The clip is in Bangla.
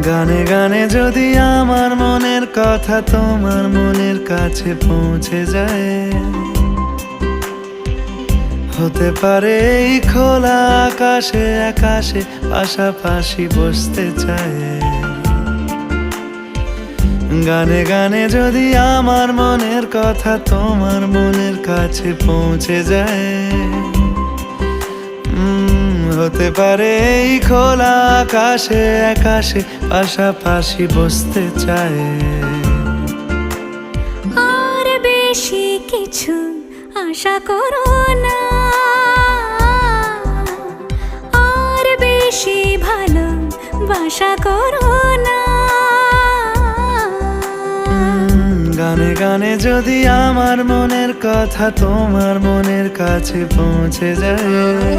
গানে গানে যদি আমার মনের কথা তোমার মনের কাছে পৌঁছে যায়, হতে পারে এই খোলা আকাশে আকাশে পাশাপাশি বসতে চায়। গানে গানে যদি আমার মনের কথা তোমার মনের কাছে পৌঁছে যায়, হতে পারে এই খোলা আকাশে আকাশে পাশাপাশি বসতে চায়। আর বেশি কিছু আশা করো না, আর বেশি ভালোবাসা করো না। গানে গানে যদি আমার মনের কথা তোমার মনের কাছে পৌঁছে যায়,